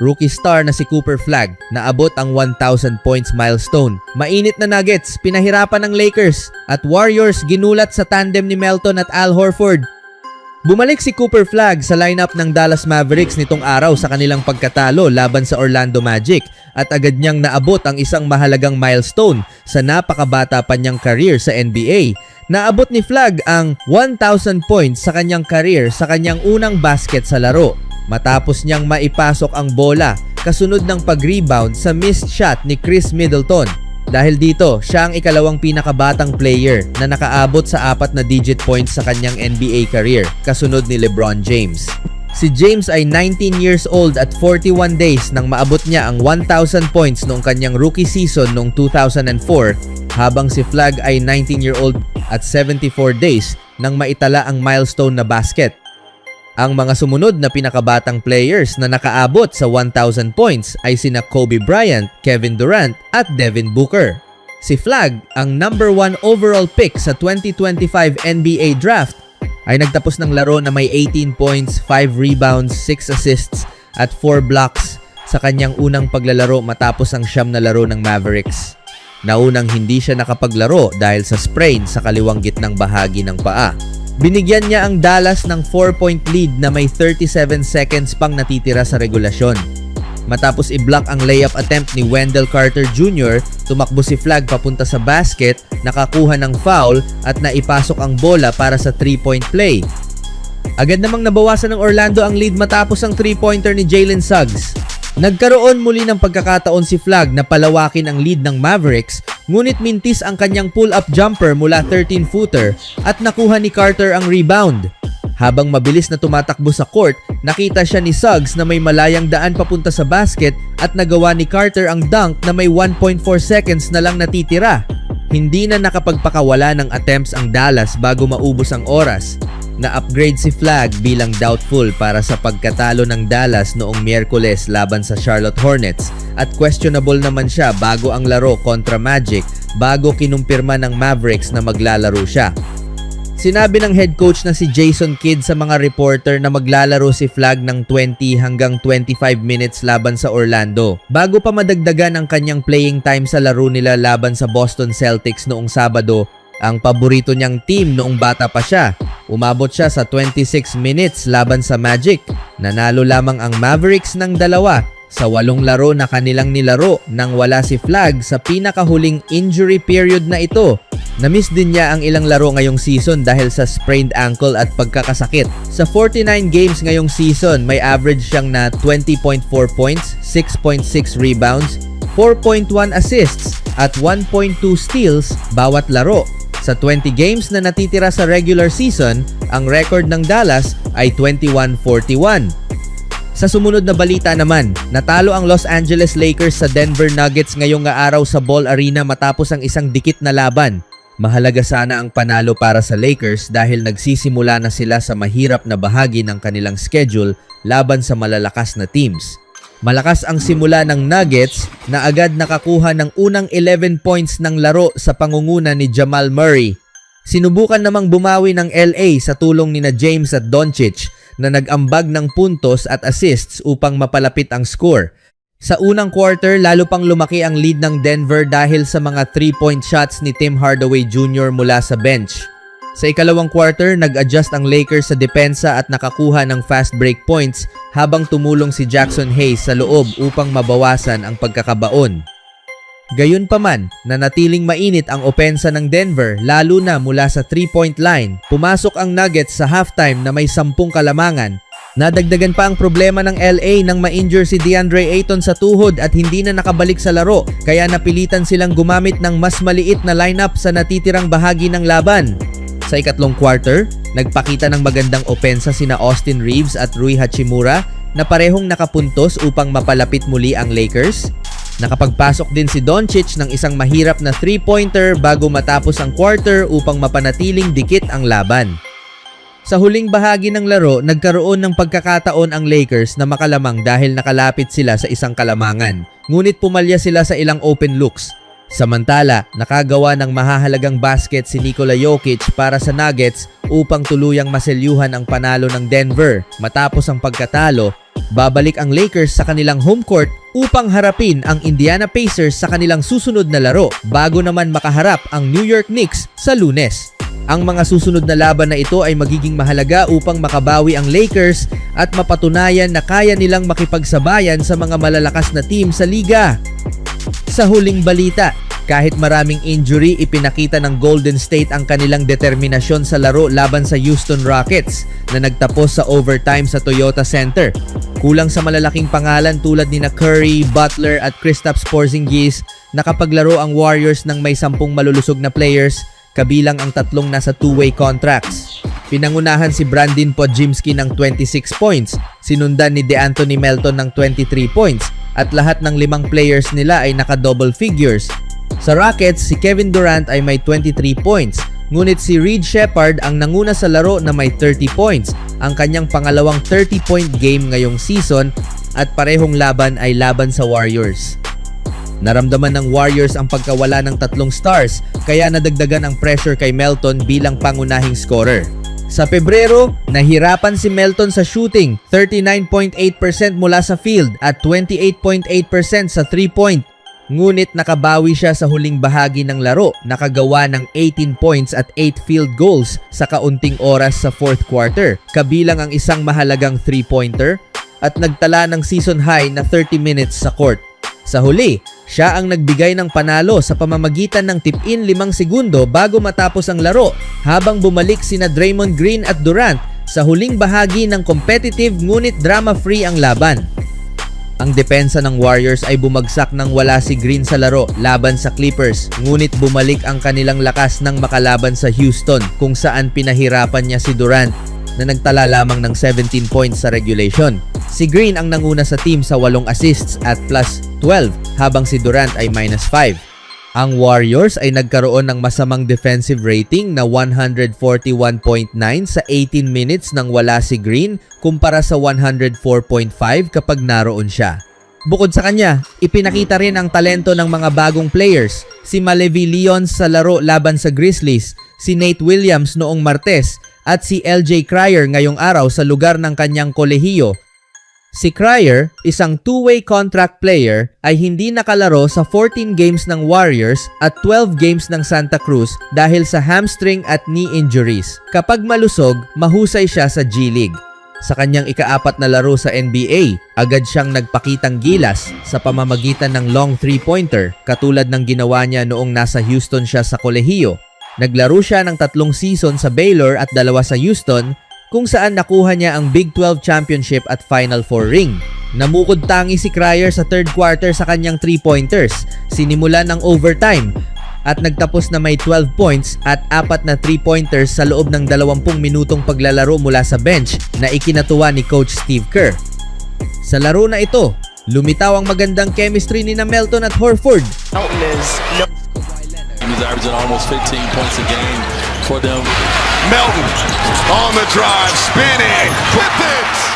Rookie star na si Cooper Flagg, naabot ang 1,000 points milestone. Mainit na Nuggets, pinahirapan ng Lakers. At Warriors, ginulat sa tandem ni Melton at Al Horford. Bumalik si Cooper Flagg sa lineup ng Dallas Mavericks nitong araw sa kanilang pagkatalo laban sa Orlando Magic at agad niyang naabot ang isang mahalagang milestone sa napakabata pa niyang career sa NBA. Naabot ni Flagg ang 1,000 points sa kanyang career sa kanyang unang basket sa laro. Matapos niyang maipasok ang bola kasunod ng pag-rebound sa missed shot ni Chris Middleton. Dahil dito, siya ang ikalawang pinakabatang player na nakaabot sa 4-digit points sa kanyang NBA career, kasunod ni LeBron James. Si James ay 19 years old at 41 days nang maabot niya ang 1,000 points noong kanyang rookie season noong 2004, habang si Flagg ay 19-year-old at 74 days nang maitala ang milestone na basket. Ang mga sumunod na pinakabatang players na nakaabot sa 1,000 points ay sina Kobe Bryant, Kevin Durant at Devin Booker. Si Flagg, ang number 1 overall pick sa 2025 NBA Draft, ay nagtapos ng laro na may 18 points, 5 rebounds, 6 assists at 4 blocks sa kanyang unang paglalaro matapos ang siyam na laro ng Mavericks. Naunang hindi siya nakapaglaro dahil sa sprain sa kaliwang gitnang bahagi ng paa. Binigyan niya ang Dallas ng 4-point lead na may 37 seconds pang natitira sa regulasyon. Matapos i-block ang layup attempt ni Wendell Carter Jr., tumakbo si Flagg papunta sa basket, nakakuha ng foul at naipasok ang bola para sa 3-point play. Agad namang nabawasan ng Orlando ang lead matapos ang 3-pointer ni Jalen Suggs. Nagkaroon muli ng pagkakataon si Flagg na palawakin ang lead ng Mavericks, ngunit mintis ang kanyang pull-up jumper mula 13-footer at nakuha ni Carter ang rebound. Habang mabilis na tumatakbo sa court, nakita siya ni Suggs na may malayang daan papunta sa basket at nagawa ni Carter ang dunk na may 1.4 seconds na lang natitira. Hindi na nakapagpakawala ng attempts ang Dallas bago maubos ang oras. Na-upgrade si Flagg bilang doubtful para sa pagkatalo ng Dallas noong Miyerkules laban sa Charlotte Hornets at questionable naman siya bago ang laro kontra Magic bago kinumpirma ng Mavericks na maglalaro siya. Sinabi ng head coach na si Jason Kidd sa mga reporter na maglalaro si Flagg ng 20 hanggang 25 minutes laban sa Orlando bago pa madagdagan ang kanyang playing time sa laro nila laban sa Boston Celtics noong Sabado, ang paborito niyang team noong bata pa siya. Umabot siya sa 26 minutes laban sa Magic. Nanalo lamang ang Mavericks ng 2 sa 8 laro na kanilang nilaro nang wala si Flagg sa pinakahuling injury period na ito. Na-miss din niya ang ilang laro ngayong season dahil sa sprained ankle at pagkakasakit. Sa 49 games ngayong season, may average siyang na 20.4 points, 6.6 rebounds, 4.1 assists at 1.2 steals bawat laro. Sa 20 games na natitira sa regular season, ang record ng Dallas ay 21-41. Sa sumunod na balita naman, natalo ang Los Angeles Lakers sa Denver Nuggets ngayong araw sa Ball Arena matapos ang isang dikit na laban. Mahalaga sana ang panalo para sa Lakers dahil nagsisimula na sila sa mahirap na bahagi ng kanilang schedule laban sa malalakas na teams. Malakas ang simula ng Nuggets na agad nakakuha ng unang 11 points ng laro sa pangunguna ni Jamal Murray. Sinubukan namang bumawi ng LA sa tulong ni James at Doncic na nag-ambag ng puntos at assists upang mapalapit ang score. Sa unang quarter, lalo pang lumaki ang lead ng Denver dahil sa mga 3-point shots ni Tim Hardaway Jr. mula sa bench. Sa ikalawang quarter, nag-adjust ang Lakers sa depensa at nakakuha ng fast break points habang tumulong si Jackson Hayes sa loob upang mabawasan ang pagkakabaon. Gayunpaman, nanatiling mainit ang opensa ng Denver lalo na mula sa 3-point line. Pumasok ang Nuggets sa halftime na may 10 kalamangan. Nadagdagan pa ang problema ng LA nang ma-injure si DeAndre Ayton sa tuhod at hindi na nakabalik sa laro, kaya napilitan silang gumamit ng mas maliit na lineup sa natitirang bahagi ng laban. Sa ikatlong quarter, nagpakita ng magandang opensa sina Austin Reeves at Rui Hachimura na parehong nakapuntos upang mapalapit muli ang Lakers. Nakapagpasok din si Doncic ng isang mahirap na 3-pointer bago matapos ang quarter upang mapanatiling dikit ang laban. Sa huling bahagi ng laro, nagkaroon ng pagkakataon ang Lakers na makalamang dahil nakalapit sila sa isang kalamangan. Ngunit pumalya sila sa ilang open looks. Samantala, nakagawa ng mahahalagang basket si Nikola Jokic para sa Nuggets upang tuluyang maselyuhan ang panalo ng Denver. Matapos ang pagkatalo, Babalik ang Lakers sa kanilang home court upang harapin ang Indiana Pacers sa kanilang susunod na laro bago naman makaharap ang New York Knicks sa Lunes. Ang mga susunod na laban na ito ay magiging mahalaga upang makabawi ang Lakers at mapatunayan na kaya nilang makipagsabayan sa mga malalakas na team sa liga. Sa huling balita, kahit maraming injury, ipinakita ng Golden State ang kanilang determinasyon sa laro laban sa Houston Rockets na nagtapos sa overtime sa Toyota Center. Kulang sa malalaking pangalan tulad ni Curry, Butler at Kristaps Porzingis, nakapaglaro ang Warriors ng may 10 malulusog na players, kabilang ang 3 nasa two-way contracts. Pinangunahan si Brandin Podziemski ng 26 points, sinundan ni DeAnthony Melton ng 23 points, at lahat ng 5 players nila ay naka-double figures. Sa Rockets, si Kevin Durant ay may 23 points, ngunit si Reed Sheppard ang nanguna sa laro na may 30 points, ang kanyang pangalawang 30-point game ngayong season, at parehong laban ay laban sa Warriors. Naramdaman ng Warriors ang pagkawala ng 3 stars, kaya nadagdagan ang pressure kay Melton bilang pangunahing scorer. Sa Pebrero, nahirapan si Melton sa shooting, 39.8% mula sa field at 28.8% sa 3-point. Ngunit nakabawi siya sa huling bahagi ng laro, nakagawa ng 18 points at 8 field goals sa kaunting oras sa 4th quarter, kabilang ang isang mahalagang 3-pointer at nagtala ng season high na 30 minutes sa court. Sa huli, siya ang nagbigay ng panalo sa pamamagitan ng tip-in 5 segundo bago matapos ang laro, habang bumalik sina Draymond Green at Durant sa huling bahagi ng competitive ngunit drama-free ang laban. Ang depensa ng Warriors ay bumagsak nang wala si Green sa laro laban sa Clippers, ngunit bumalik ang kanilang lakas nang makalaban sa Houston kung saan pinahirapan niya si Durant na nagtala lamang ng 17 points sa regulation. Si Green ang nanguna sa team sa 8 assists at plus 12 habang si Durant ay minus 5. Ang Warriors ay nagkaroon ng masamang defensive rating na 141.9 sa 18 minutes nang wala si Green kumpara sa 104.5 kapag naroon siya. Bukod sa kanya, ipinakita rin ang talento ng mga bagong players, si Malevi Lyons sa laro laban sa Grizzlies, si Nate Williams noong Martes, at si LJ Cryer ngayong araw sa lugar ng kanyang kolehiyo. Si Cryer, isang two-way contract player, ay hindi nakalaro sa 14 games ng Warriors at 12 games ng Santa Cruz dahil sa hamstring at knee injuries. Kapag malusog, mahusay siya sa G League. Sa kanyang ika-4 na laro sa NBA, agad siyang nagpakitang gilas sa pamamagitan ng long three-pointer, katulad ng ginawa niya noong nasa Houston siya sa kolehiyo. Naglaro siya ng 3 season sa Baylor at 2 sa Houston, kung saan nakuha niya ang Big 12 Championship at Final Four ring. Namukod tangi si Cryer sa 3rd quarter sa kanyang 3-pointers, sinimulan ng overtime, at nagtapos na may 12 points at 4 na 3-pointers sa loob ng 20 minutong paglalaro mula sa bench na ikinatuwa ni Coach Steve Kerr. Sa laro na ito, lumitaw ang magandang chemistry ni Melton at Horford. He's averaging almost 15 points a game for them. Melton on the drive, spinning with it.